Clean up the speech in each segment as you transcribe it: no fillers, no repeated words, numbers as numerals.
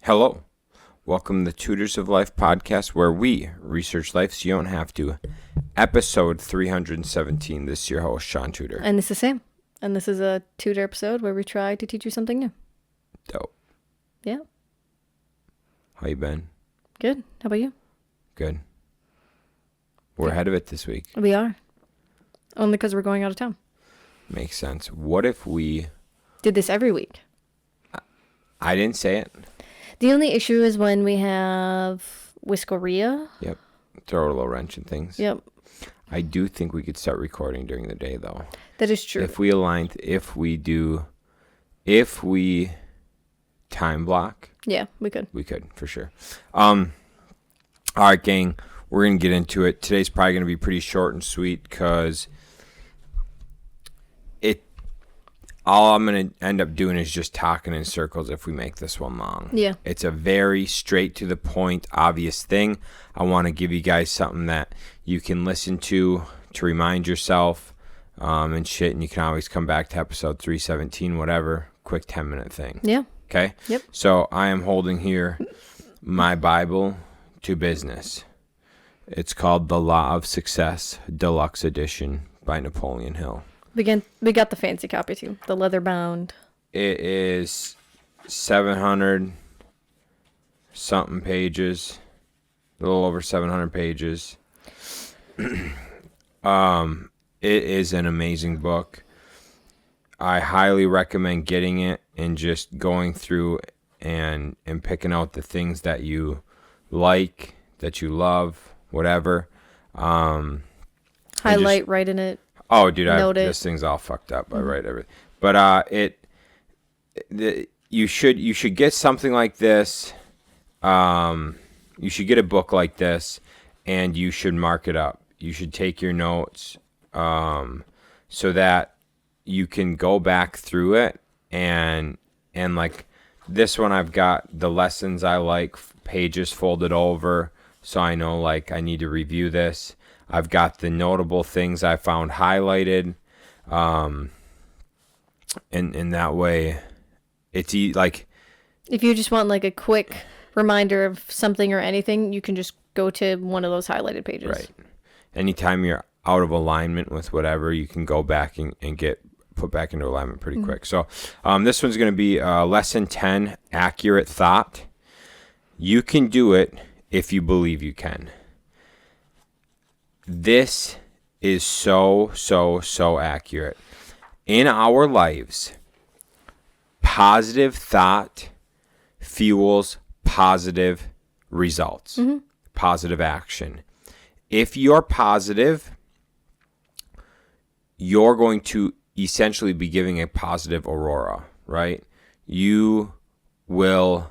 Hello. Welcome to the Tutors of Life podcast, where we research life so you don't have to. Episode 317. This is your host, Shaun Tutor. And this is Sam. And this is a tutor episode where we try to teach you something new. Dope. Yeah. How you been? Good. How about you? Good. We're ahead of it this week. We are. Only because we're going out of town. Makes sense. What if we... Did this every week. I didn't say it. The only issue is when we have whiskeria. Yep. Throw a little wrench in things. Yep. I do think we could start recording during the day, though. That is true. If we time block. Yeah, we could. We could, for sure. All right, gang. We're going to get into it. Today's probably going to be pretty short and sweet because all I'm going to end up doing is just talking in circles if we make this one long. Yeah. It's a very straight to the point, obvious thing. I want to give you guys something that you can listen to remind yourself and shit, and you can always come back to episode 317, whatever, quick 10-minute thing. Yeah. Okay? Yep. So I am holding here my Bible to business. It's called The Law of Success, Deluxe Edition by Napoleon Hill. We got the fancy copy too, the leather bound. It is 700 something pages, a little over 700 pages. It is an amazing book. I highly recommend getting it and just going through and picking out the things that you like, that you love, whatever. Highlight, write in it. Oh, dude, this thing's all fucked up. I write everything. But you should get something like this. You should get a book like this, and you should mark it up. You should take your notes so that you can go back through it and like this one, I've got the lessons I like, pages folded over, so I know like I need to review this. I've got the notable things I found highlighted, and that way, it's like. If you just want like a quick reminder of something or anything, you can just go to one of those highlighted pages. Right. Anytime you're out of alignment with whatever, you can go back and get put back into alignment pretty quick. So, this one's going to be lesson 10: accurate thought. You can do it if you believe you can. This is so accurate. In our lives, positive thought fuels positive results, positive action. If you're positive, you're going to essentially be giving a positive aurora, right? You will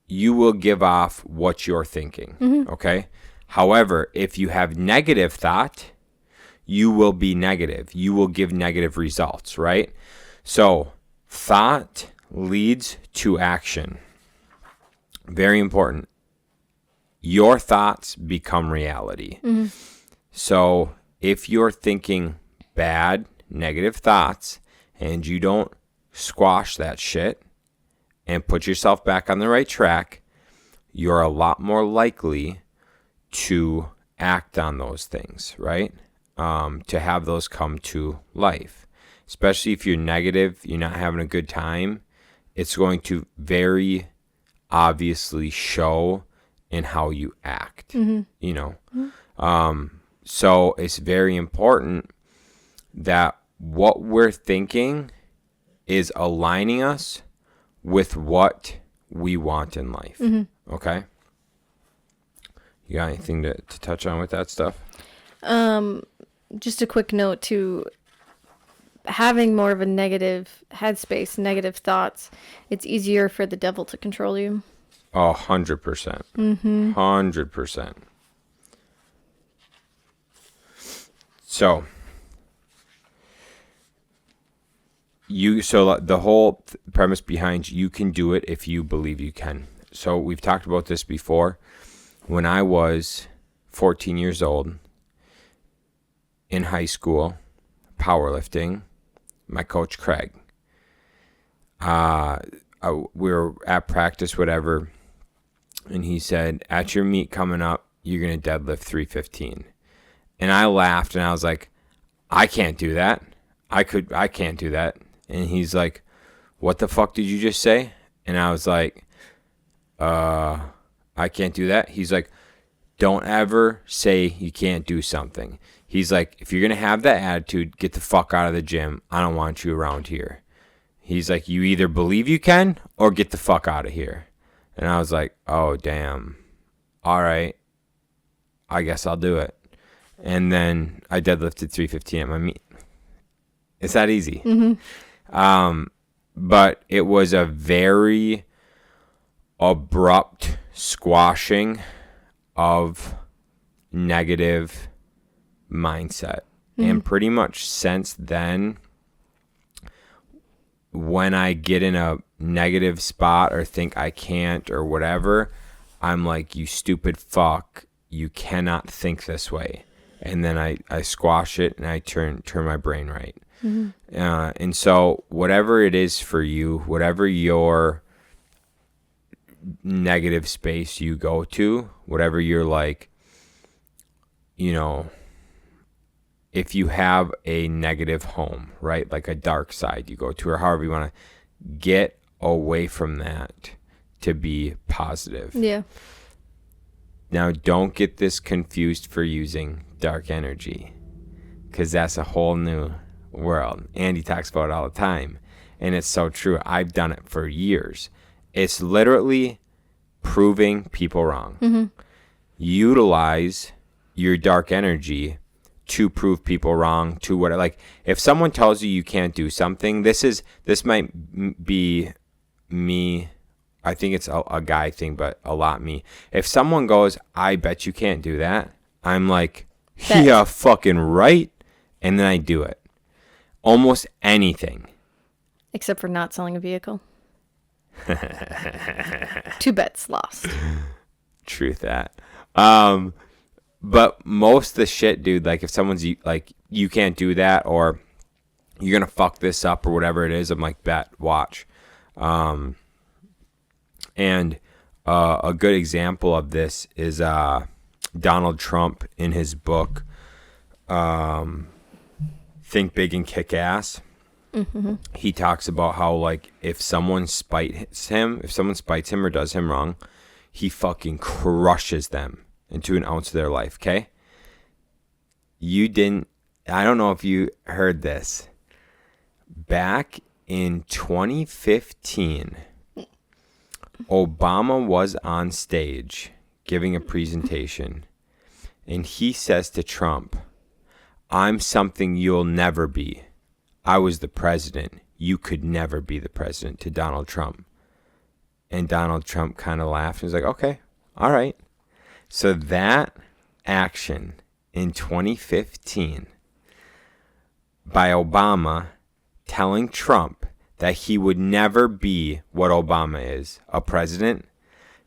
give off what you're thinking, okay? However, if you have negative thought, you will be negative. You will give negative results, right? So, thought leads to action. Very important. Your thoughts become reality. So, if you're thinking bad, negative thoughts, and you don't squash that shit and put yourself back on the right track, you're a lot more likely to act on those things, right? To have those come to life. Especially if you're negative, you're not having a good time, it's going to very obviously show in how you act, so it's very important that what we're thinking is aligning us with what we want in life, okay? You got anything to touch on with that stuff? Just a quick note to having more of a negative headspace, negative thoughts, it's easier for the devil to control you. Oh, 100%. 100%. So the whole premise behind you can do it if you believe you can. So we've talked about this before. When I was 14 years old in high school, powerlifting, my coach Craig, we were at practice, whatever, and he said, at your meet coming up, you're going to deadlift 315. And I laughed, and I was like, I can't do that. I can't do that. And he's like, what the fuck did you just say? And I was like, I can't do that. He's like, don't ever say you can't do something. He's like, if you're going to have that attitude, get the fuck out of the gym. I don't want you around here. He's like, you either believe you can or get the fuck out of here. And I was like, oh, damn. All right. I guess I'll do it. And then I deadlifted 315 at my meet. It's that easy. Mm-hmm. But it was a very abrupt squashing of negative mindset. And pretty much since then, when I get in a negative spot or think I can't or whatever, I'm like, you stupid fuck, you cannot think this way. And then I squash it and I turn my brain right. And so whatever it is for you, whatever your negative space you go to, whatever you're like, you know, if you have a negative home, right, like a dark side you go to, or however you want to get away from that to be positive. Yeah. Now, don't get this confused for using dark energy, because that's a whole new world. Andy talks about it all the time, and it's so true. I've done it for years. It's literally proving people wrong. Utilize your dark energy to prove people wrong, to what, like, if someone tells you you can't do something, this might be me. I think it's a guy thing, but a lot me. If someone goes, I bet you can't do that, I'm like, yeah, fucking right. And then I do it. Almost anything. Except for not selling a vehicle. 2 bets lost. Truth that. But most of the shit, dude, like if someone's like, you can't do that, or you're going to fuck this up or whatever it is, I'm like, bet, watch. And a good example of this is Donald Trump in his book, Think Big and Kick Ass. He talks about how, like, if someone spites him or does him wrong, he fucking crushes them into an ounce of their life, okay? I don't know if you heard this. Back in 2015, Obama was on stage giving a presentation, and he says to Trump, I'm something you'll never be. I was the president. You could never be the president, to Donald Trump. And Donald Trump kind of laughed and was like, okay, all right. So that action in 2015 by Obama telling Trump that he would never be what Obama is, a president,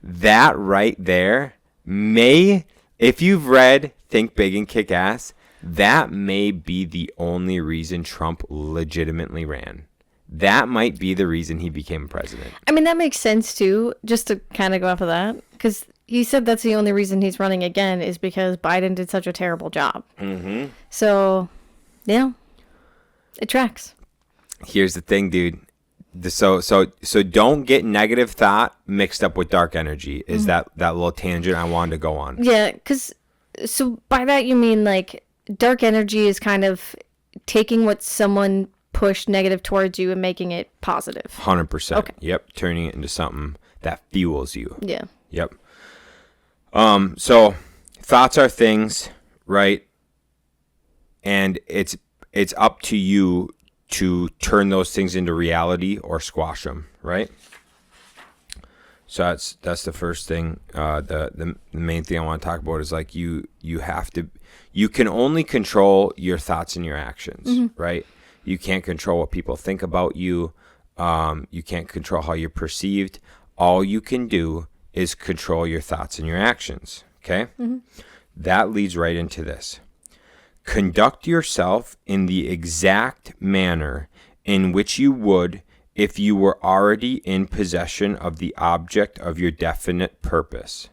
that right there if you've read Think Big and Kick Ass, that may be the only reason Trump legitimately ran. That might be the reason he became president. I mean, that makes sense too, just to kind of go off of that, because he said that's the only reason he's running again is because Biden did such a terrible job. So, yeah, it tracks. Here's the thing, dude. So don't get negative thought mixed up with dark energy. Is that little tangent I wanted to go on? Yeah, because so by that you mean like dark energy is kind of taking what someone pushed negative towards you and making it positive. 100%. Okay. Yep, turning it into something that fuels you. Yeah. Yep. So thoughts are things, right? And it's up to you to turn those things into reality or squash them, right? So that's the first thing. The main thing I want to talk about is like you can only control your thoughts and your actions, right? You can't control what people think about you. You can't control how you're perceived. All you can do is control your thoughts and your actions, okay? That leads right into this. Conduct yourself in the exact manner in which you would if you were already in possession of the object of your definite purpose.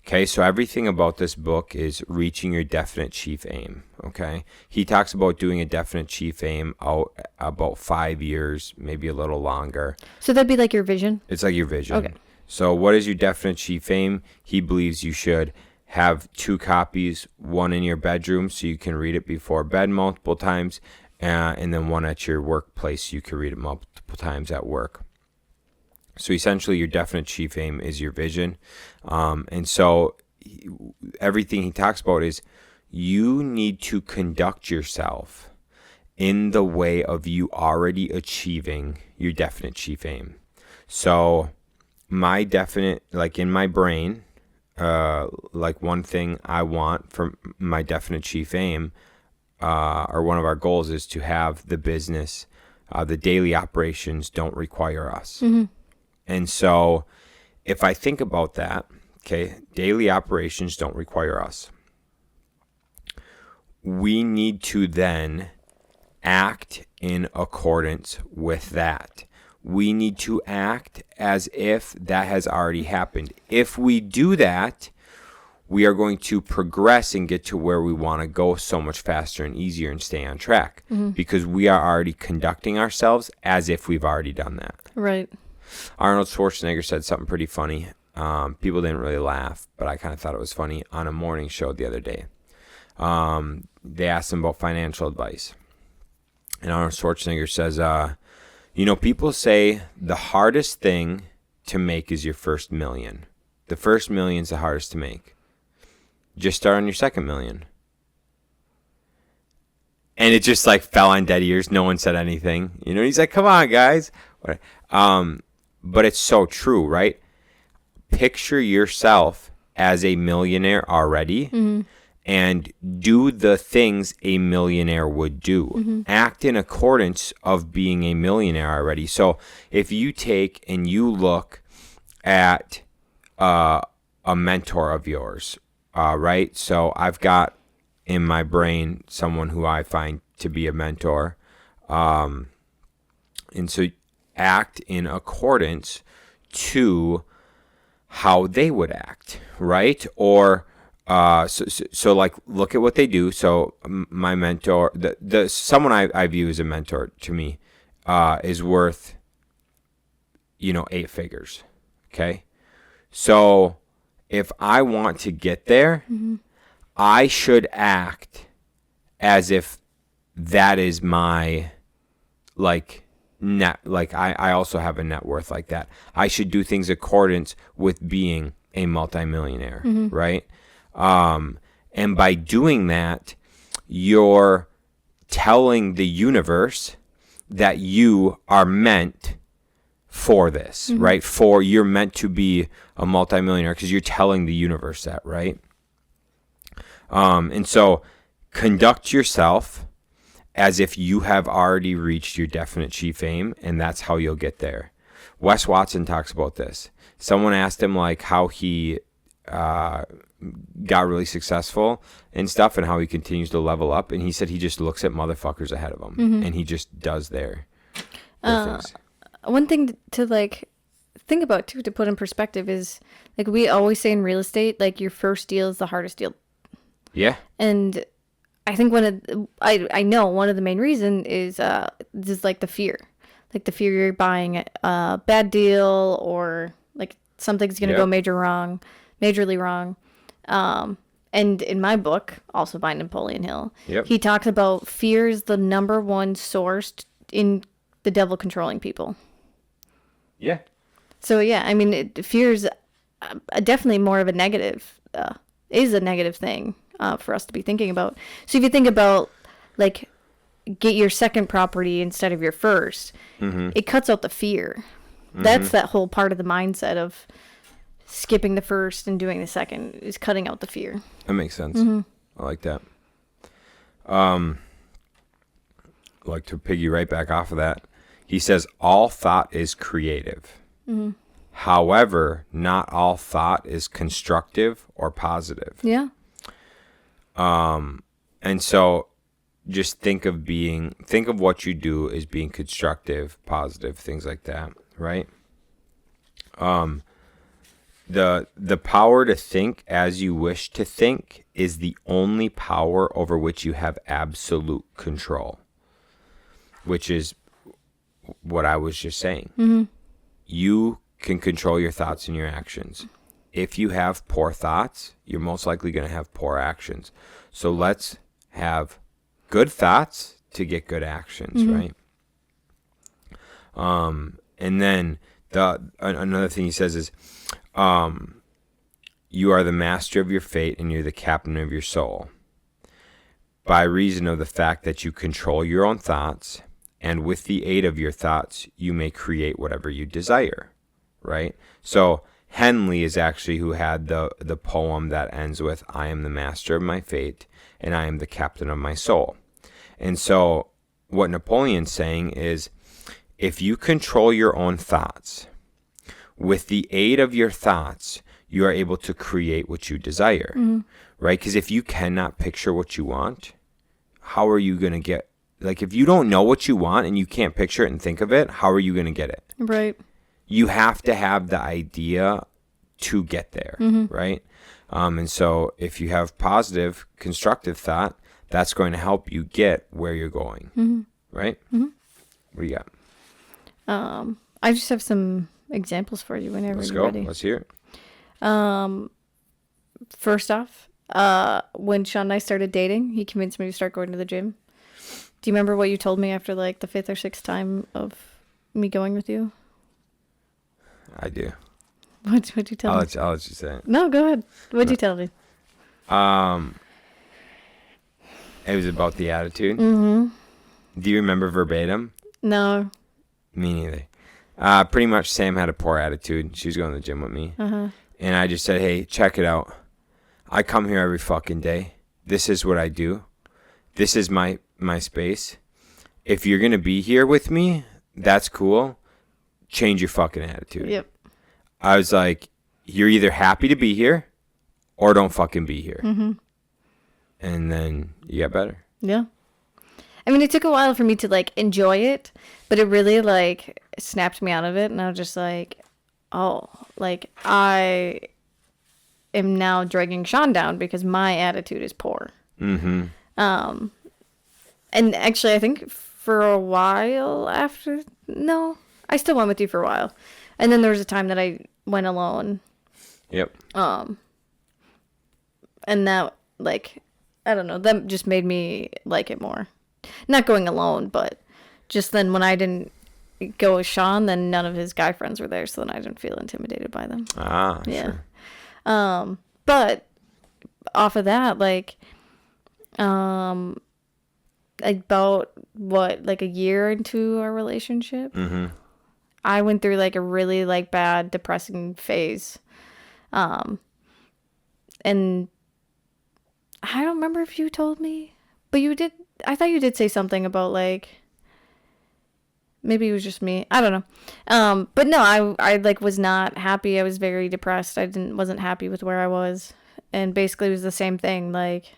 Okay, so everything about this book is reaching your definite chief aim. Okay, he talks about doing a definite chief aim out about 5 years, maybe a little longer. So that'd be like your vision? It's like your vision. Okay. So what is your definite chief aim? He believes you should have 2 copies, one in your bedroom so you can read it before bed multiple times, and then one at your workplace so you can read it multiple times at work. So essentially your definite chief aim is your vision. And so everything he talks about is you need to conduct yourself in the way of you already achieving your definite chief aim. So my definite, like in my brain, like one thing I want from my definite chief aim, or one of our goals is to have the business, the daily operations don't require us. Mm-hmm. And so if I think about that, okay, daily operations don't require us. We need to then act in accordance with that. We need to act as if that has already happened. If we do that, we are going to progress and get to where we want to go so much faster and easier and stay on track, because we are already conducting ourselves as if we've already done that. Right. Arnold Schwarzenegger said something pretty funny. People didn't really laugh, but I kind of thought it was funny on a morning show the other day. They asked him about financial advice. And Arnold Schwarzenegger says, people say the hardest thing to make is your first million. The first million's the hardest to make. Just start on your second million. And it just like fell on dead ears. No one said anything. He's like, come on, guys. But it's so true, right? Picture yourself as a millionaire already, and do the things a millionaire would do. Act in accordance of being a millionaire already. So if you take and you look at a mentor of yours, right? So I've got in my brain someone who I find to be a mentor. And so act in accordance to how they would act, right? Or so like look at what they do. So my mentor, the someone I view as a mentor to me, is worth 8 figures. Okay, so if I want to get there, I should act as if that is my I also have a net worth like that. I should do things accordance with being a multimillionaire, right? And by doing that, you're telling the universe that you are meant for this, right? You're meant to be a multimillionaire because you're telling the universe that, right? And so conduct yourself as if you have already reached your definite chief aim, and that's how you'll get there. Wes Watson talks about this. Someone asked him how he got really successful and stuff, and how he continues to level up, and he said he just looks at motherfuckers ahead of him, and he just does their things. One thing to think about too, to put in perspective, is we always say in real estate, your first deal is the hardest deal. Yeah. And I think I know one of the main reasons is just the fear. The fear you're buying a bad deal, or something's going to go majorly wrong. And in my book, also by Napoleon Hill, he talks about fear is the number one source in the devil controlling people. Yeah. So yeah, I mean, fear is definitely more of a negative, is a negative thing for us to be thinking about. So if you think about get your second property instead of your first, it cuts out the fear. That's that whole part of the mindset of skipping the first and doing the second, is cutting out the fear. That makes sense. I like that. Like to piggy right back off of that, he says all thought is creative. However, not all thought is constructive or positive. Yeah. And so just think of what you do as being constructive, positive, things like that, right? The power to think as you wish to think is the only power over which you have absolute control, which is what I was just saying. Mm-hmm. You can control your thoughts and your actions. If you have poor thoughts, you're most likely going to have poor actions. So let's have good thoughts to get good actions, right? And then another thing he says is, you are the master of your fate and you're the captain of your soul. By reason of the fact that you control your own thoughts, and with the aid of your thoughts, you may create whatever you desire, right? So Henley is actually who had the poem that ends with, I am the master of my fate and I am the captain of my soul. And so what Napoleon's saying is, if you control your own thoughts, with the aid of your thoughts, you are able to create what you desire, right? Because if you cannot picture what you want, how are you going to get, like, if you don't know what you want and you can't picture it and think of it, how are you going to get it? Right. You have to have the idea to get there, right? And so if you have positive, constructive thought, that's going to help you get where you're going, right? What do you got? I just have some examples for you whenever Let's you're go. ready. Let's hear it. First off, when Shaun and I started dating, he convinced me to start going to the gym. Do you remember what you told me after like the 5th or 6th time of me going with you? I do. What'd you tell me? I'll let you say it. No, go ahead. What'd you tell me? It was about the attitude. Mm-hmm. Do you remember verbatim? No. Me neither. Pretty much Sam had a poor attitude. She was going to the gym with me. And I just said, hey, check it out. I come here every fucking day. This is what I do. This is my space. If you're going to be here with me, that's cool. Change your fucking attitude. Yep. I was like, you're either happy to be here or don't fucking be here. And then you got better. Yeah. I mean, it took a while for me to like enjoy it, but it really like snapped me out of it. And I was just like, oh, like I am now dragging Shaun down because my attitude is poor. And actually, I think for a while after, no, I still went with you for a while. And then there was a time that I went alone. Yep. And that, like, I don't know, that just made me like it more. Not going alone, but just then when I didn't go with Shaun, then none of his guy friends were there, so then I didn't feel intimidated by them. Yeah. Sure. But off of that, like, about like a year into our relationship, I went through like a really like bad depressing phase. And I don't remember if you told me, but you did. I thought you did say something about like, maybe it was just me. I don't know. But no, I like was not happy. I was very depressed. Wasn't happy with where I was. And basically it was the same thing. Like,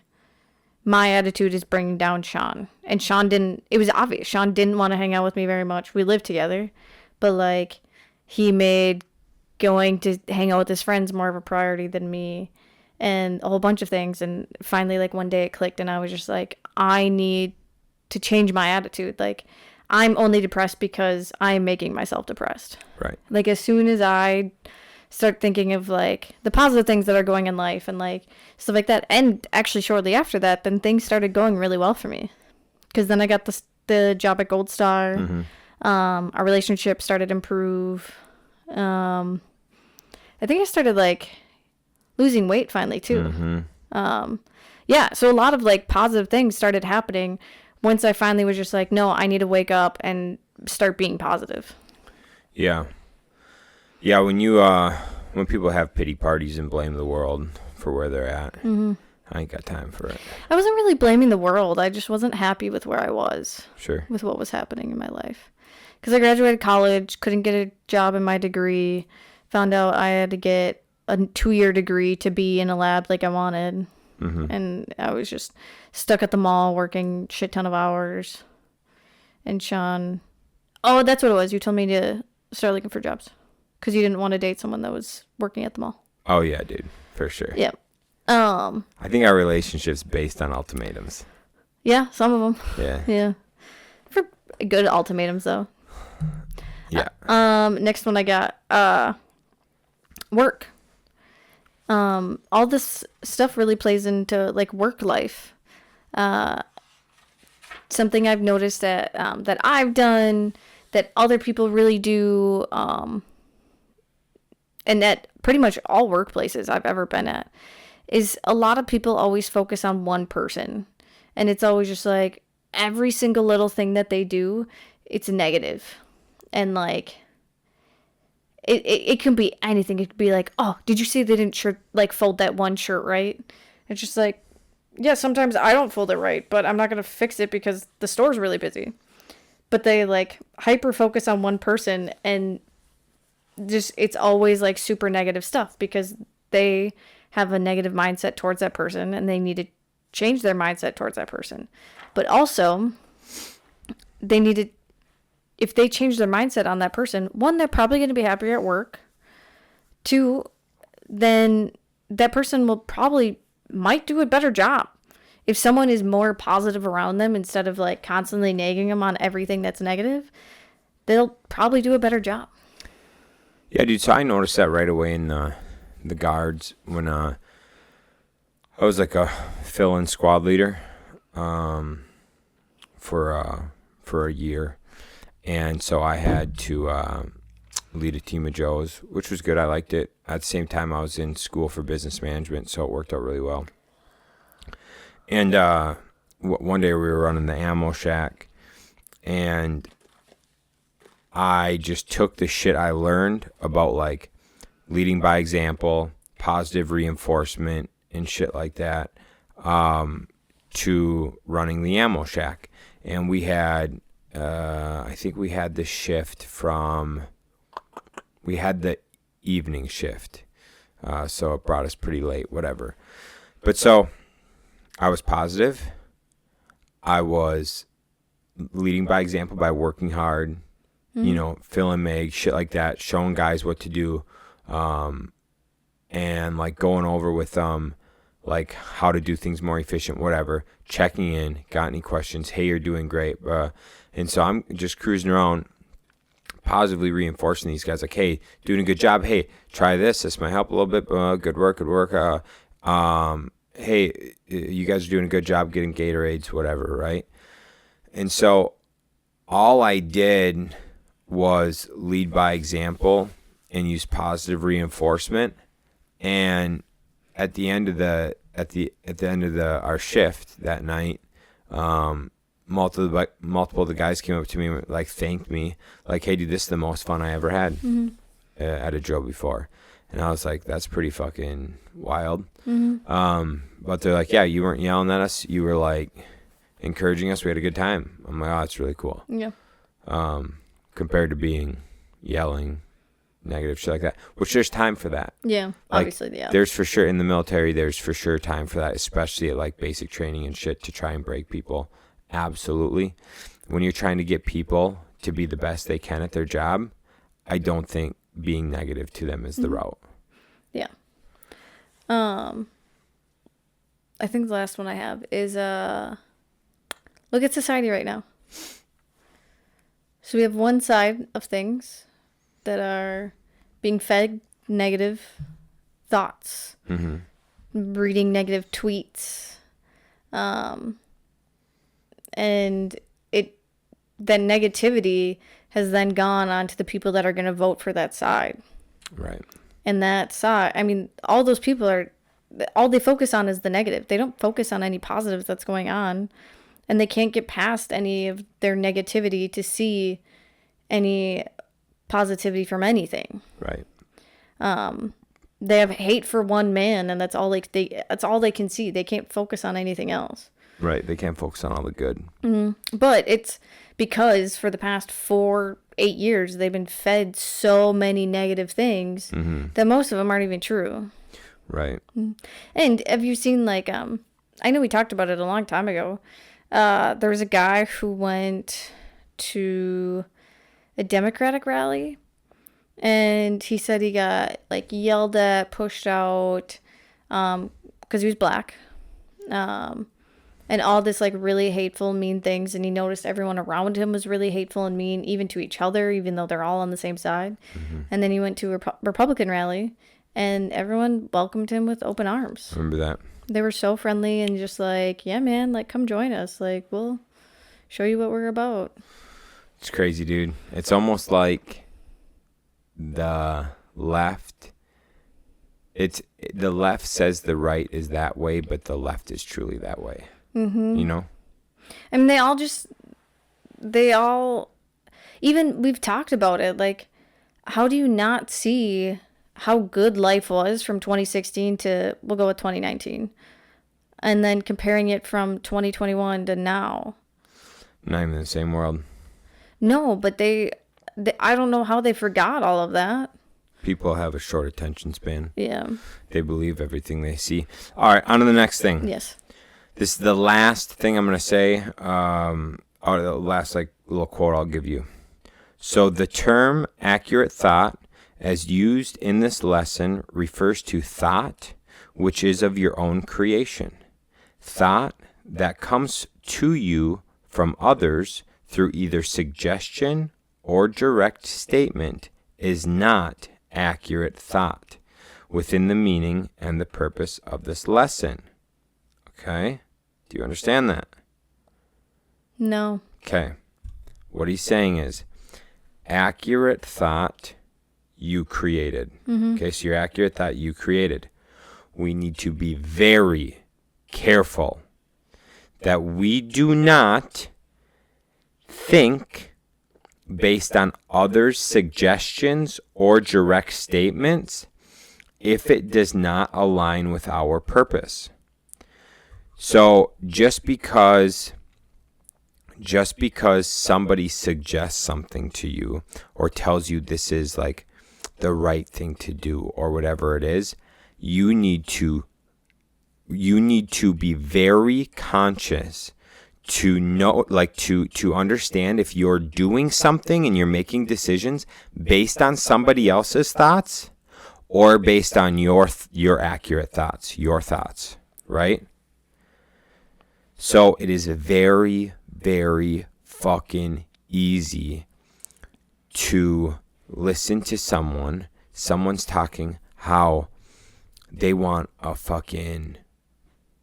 my attitude is bringing down Shaun. And it was obvious. Shaun didn't want to hang out with me very much. We lived together. But like, he made going to hang out with his friends more of a priority than me. And a whole bunch of things. And finally, like, one day it clicked and I was just like, I need to change my attitude. Like, I'm only depressed because I'm making myself depressed. Right. Like, as soon as I start thinking of like the positive things that are going in life and like stuff like that, and actually shortly after that, then things started going really well for me. Because then I got the job at Gold Star. Our relationship started to improve. I think I started like losing weight finally too. Yeah, so a lot of like positive things started happening once I finally was just like, no, I need to wake up and start being positive. Yeah. Yeah, when people have pity parties and blame the world for where they're at, I ain't got time for it. I wasn't really blaming the world. I just wasn't happy with where I was. Sure. With what was happening in my life. Because I graduated college, couldn't get a job in my degree, found out I had to get a 2-year degree to be in a lab like I wanted. And I was just stuck at the mall working shit ton of hours. And Shaun, oh, that's what it was. You told me to start looking for jobs because you didn't want to date someone that was working at the mall. Oh yeah, dude, for sure. Yeah. I think our relationship's based on ultimatums. Yeah, some of them. Yeah. Yeah. For good ultimatums though. Yeah. Next one I got work. All this stuff really plays into like work life. Something I've noticed that that I've done, that other people really do, and at pretty much all workplaces I've ever been at, is a lot of people always focus on one person. And it's always just like every single little thing that they do, it's negative. And like it can be anything. It could be like, oh, did you see they didn't fold that one shirt right? It's just like, yeah, sometimes I don't fold it right, but I'm not going to fix it because the store's really busy. But they like hyper focus on one person, and just it's always like super negative stuff because they have a negative mindset towards that person and they need to change their mindset towards that person. But also they need to, if they change their mindset on that person, one, they're probably going to be happier at work. Two, then that person might do a better job. If someone is more positive around them instead of like constantly nagging them on everything that's negative, they'll probably do a better job. Yeah, dude. So I noticed that right away in the guards when I was like a fill-in squad leader for a year, and so I had to lead a team of Joes, which was good. I liked it. At the same time, I was in school for business management, so it worked out really well. And one day we were running the ammo shack, and I just took the shit I learned about like leading by example, positive reinforcement, and shit like that to running the ammo shack. And we had, I think we had the shift we had the evening shift. So it brought us pretty late, whatever. But so I was positive. I was leading by example by working hard, filling mag, shit like that, showing guys what to do, and like going over with them, like how to do things more efficient, whatever, checking in, got any questions, hey, you're doing great. And so I'm just cruising around, positively reinforcing these guys, like, hey, doing a good job, hey, try this might help a little bit, good work. Hey, you guys are doing a good job getting Gatorades, whatever, right? And so all I did was lead by example and use positive reinforcement. And at the end of our shift that night, multiple of the guys came up to me and like thanked me, like, hey, dude, this is the most fun I ever had at a drill before. And I was like, that's pretty fucking wild. But they're like, yeah, you weren't yelling at us. You were like encouraging us. We had a good time. I'm like, oh, that's really cool. Yeah. Compared to being yelling, negative shit like that, which there's time for that. Yeah, like, obviously, yeah. There's for sure in the military, there's for sure time for that, especially at like basic training and shit to try and break people. Absolutely. When you're trying to get people to be the best they can at their job, I don't think being negative to them is the route. Yeah. I think the last one I have is look at society right now. So we have one side of things that are being fed negative thoughts, reading negative tweets, and that negativity has then gone on to the people that are going to vote for that side. Right. And that side, I mean, all those people all they focus on is the negative. They don't focus on any positives that's going on. And they can't get past any of their negativity to see any positivity from anything. Right. They have hate for one man, and that's all that's all they can see. They can't focus on anything else. Right. They can't focus on all the good. But it's because for the past 4-8 years, they've been fed so many negative things that most of them aren't even true. Right. And have you seen, like, I know we talked about it a long time ago. There was a guy who went to a Democratic rally, and he said he got, like, yelled at, pushed out, because he was black. And all this, like, really hateful, mean things. And he noticed everyone around him was really hateful and mean, even to each other, even though they're all on the same side. And then he went to a Republican rally, and everyone welcomed him with open arms. Remember that? They were so friendly and just like, yeah, man, like, come join us. Like, we'll show you what we're about. It's crazy, dude. It's almost like the left. The left says the right is that way, but the left is truly that way. You know? I mean, even we've talked about it. Like, how do you not see how good life was from 2016 to, we'll go with 2019, and then comparing it from 2021 to now? Not even the same world. No, but they I don't know how they forgot all of that. People have a short attention span. Yeah. They believe everything they see. All right, on to the next thing. Yes. This is the last thing I'm going to say, or the last, like, little quote I'll give you. So the term accurate thought, as used in this lesson, refers to thought which is of your own creation. Thought that comes to you from others through either suggestion or direct statement is not accurate thought within the meaning and the purpose of this lesson. Okay? Do you understand that? No. Okay. What he's saying is, accurate thought you created. Okay, so your accurate thought you created. We need to be very careful that we do not think based on others' suggestions or direct statements if it does not align with our purpose. So just because somebody suggests something to you or tells you this is, like, the right thing to do or whatever it is, you need to be very conscious to know, like, to understand if you're doing something and you're making decisions based on somebody else's thoughts or based on your accurate thoughts, your thoughts, right? So it is very, very fucking easy to listen to someone's talking how they want a fucking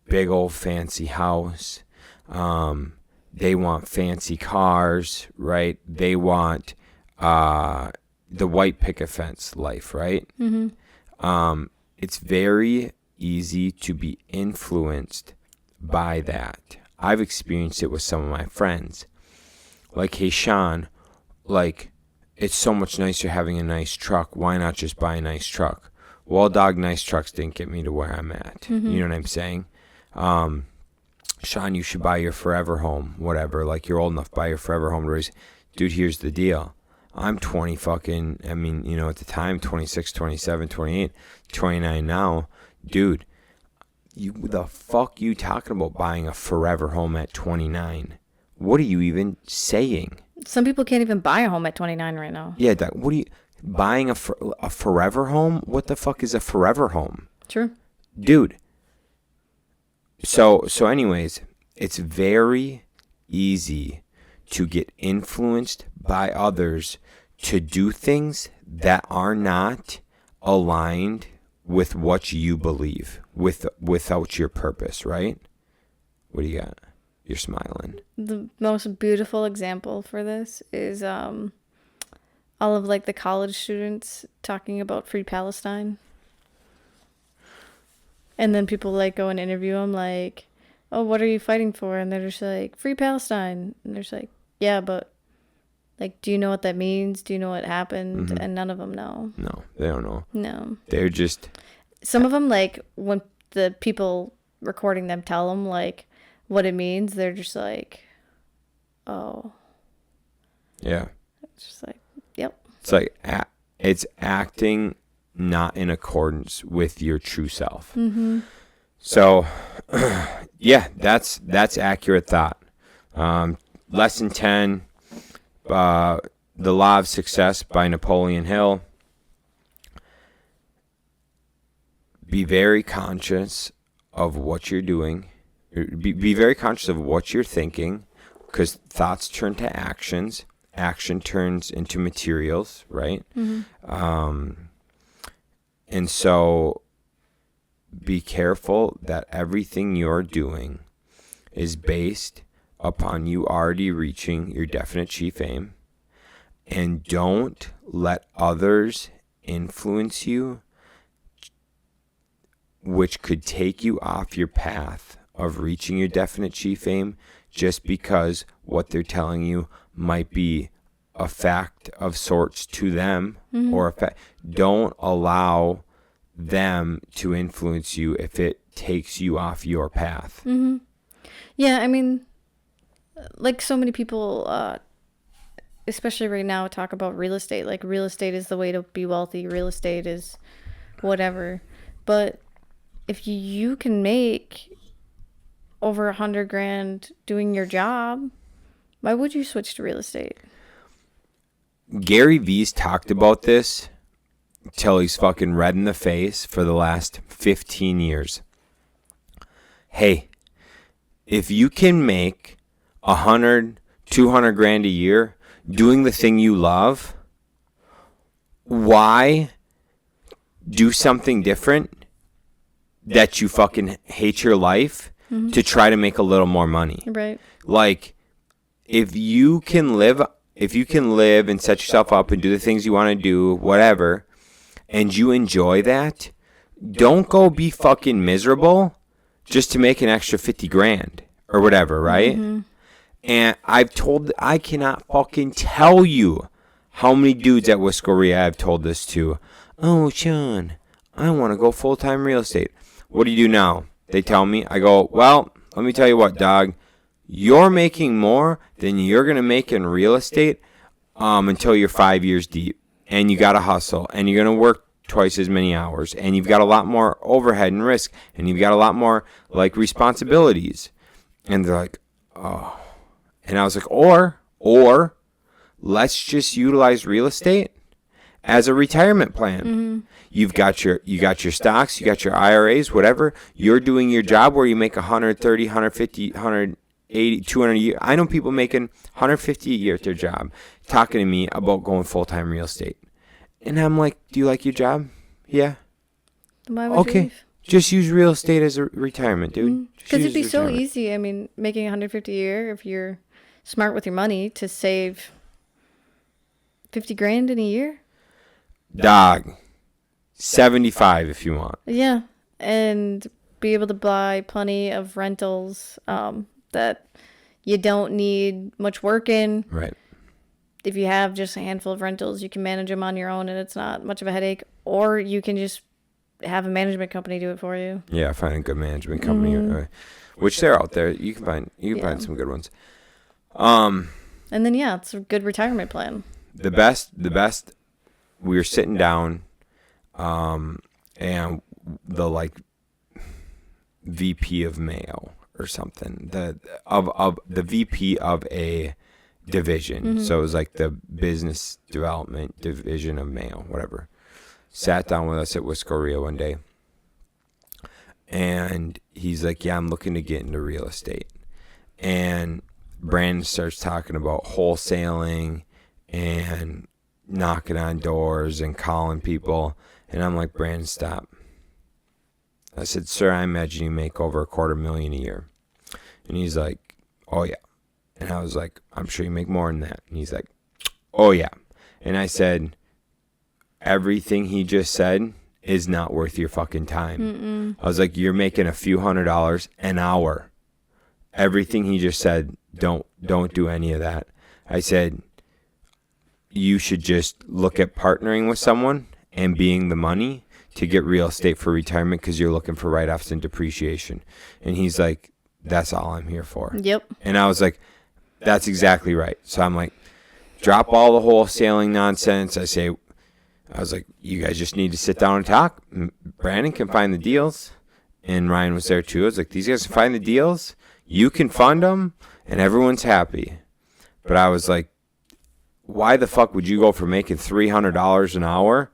big old fancy house. They want fancy cars, right? They want the white picket fence life, right? It's very easy to be influenced by that. I've experienced it with some of my friends. Like, hey, Shaun, like, it's so much nicer having a nice truck. Why not just buy a nice truck? Well, dog, nice trucks didn't get me to where I'm at. You know what I'm saying? Shaun, you should buy your forever home, whatever. Like, you're old enough, buy your forever home to raise. Dude, here's the deal. I'm 20 fucking, I mean, you know, at the time, 26, 27, 28, 29 now. Dude, the fuck you talking about buying a forever home at 29? What are you even saying? Some people can't even buy a home at 29 right now. Yeah, what are you, buying a forever home? What the fuck is a forever home? True. Dude. So anyways, it's very easy to get influenced by others to do things that are not aligned with what you believe, without your purpose, right? What do you got? You're smiling. The most beautiful example for this is all of, like, the college students talking about Free Palestine. And then people, like, go and interview them, like, oh, what are you fighting for? And they're just like, Free Palestine. And they're just like, yeah, but, like, do you know what that means? Do you know what happened? And none of them know. No, they don't know. No. They're just... Some of them, like, when the people recording them tell them, like, what it means, they're just like, oh. Yeah. It's just like, yep. It's like, it's acting not in accordance with your true self. So, yeah, that's accurate thought. Lesson 10, The Law of Success by Napoleon Hill. Be very conscious of what you're doing. Be very conscious of what you're thinking, because thoughts turn to actions. Action turns into materials, right? And so be careful that everything you're doing is based upon you already reaching your definite chief aim. And don't let others influence you, which could take you off your path of reaching your definite chief aim, just because what they're telling you might be a fact of sorts to them, or a fact. Don't allow them to influence you if it takes you off your path. Yeah, I mean, like so many people, especially right now, talk about real estate. Like, real estate is the way to be wealthy. Real estate is whatever. But if you can make over $100,000 doing your job, why would you switch to real estate? Gary Vee's talked about this till he's fucking red in the face for the last 15 years. Hey, if you can make $100,000-$200,000 a year doing the thing you love, why do something different that you fucking hate your life to try to make a little more money? Right. Like, if you can live and set yourself up and do the things you want to do, whatever, and you enjoy that, don't go be fucking miserable just to make an extra 50 grand or whatever, right? And I cannot fucking tell you how many dudes at Whiskeria I've told this to. Oh, Shaun, I want to go full-time real estate. What do you do now? They tell me. I go, well, let me tell you what, dog. You're making more than you're going to make in real estate until you're 5 years deep. And you got to hustle. And you're going to work twice as many hours. And you've got a lot more overhead and risk. And you've got a lot more, like, responsibilities. And they're like, oh. And I was like, or let's just utilize real estate as a retirement plan. You've got your stocks, you got your IRAs, whatever. You're doing your job where you make 130, 150, 180, 200 a year. I know people making 150 a year at their job talking to me about going full-time real estate. And I'm like, do you like your job? Yeah. Why would you leave? Just use real estate as a retirement, dude. Because it'd be so easy. I mean, making 150 a year, if you're smart with your money, to save 50 grand in a year. Dog. 75 if you want. Yeah. And be able to buy plenty of rentals that you don't need much work in. Right. If you have just a handful of rentals, you can manage them on your own and it's not much of a headache. Or you can just have a management company do it for you. Yeah, find a good management company, which they're out there. You can find some good ones. And then it's a good retirement plan. The best. We were sitting down, and the VP of Mayo or something, the VP of a division. So it was like the business development division of Mayo, whatever. Sat down with us at Whiskeria one day, and he's like, yeah, I'm looking to get into real estate. And Brandon starts talking about wholesaling and knocking on doors and calling people. And I'm like, Brandon, stop. I said, sir, I imagine you make over $250,000 a year. And he's like, oh, yeah. And I was like, I'm sure you make more than that. And he's like, oh, yeah. And I said, everything he just said is not worth your fucking time. I was like, you're making a few $100s an hour. Everything he just said, don't do any of that. I said, you should just look at partnering with someone and being the money to get real estate for retirement because you're looking for write-offs and depreciation. And he's like, that's all I'm here for. Yep. And I was like, that's exactly right. So I'm like, drop all the wholesaling nonsense. I say, I was like, you guys just need to sit down and talk. Brandon can find the deals. And Ryan was there too. I was like, these guys can find the deals. You can fund them, and everyone's happy. But I was like, why the fuck would you go from making $300 an hour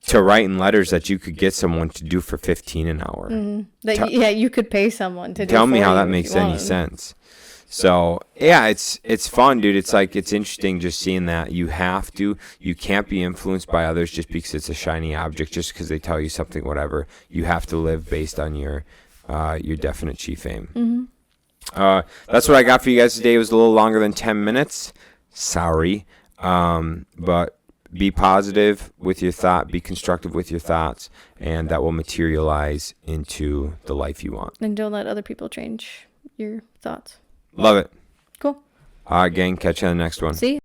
to writing letters that you could get someone to do for $15 an hour? You could pay someone to do. Tell me how that makes any sense. So yeah, it's fun, dude. It's like, it's interesting just seeing that you can't be influenced by others just because it's a shiny object, just because they tell you something, whatever. You have to live based on your definite chief aim. That's what I got for you guys today. It was a little longer than 10 minutes. Sorry. But be positive with your thought, be constructive with your thoughts, and that will materialize into the life you want. And don't let other people change your thoughts. Love it. Cool. All right, gang. Catch you on the next one. See you.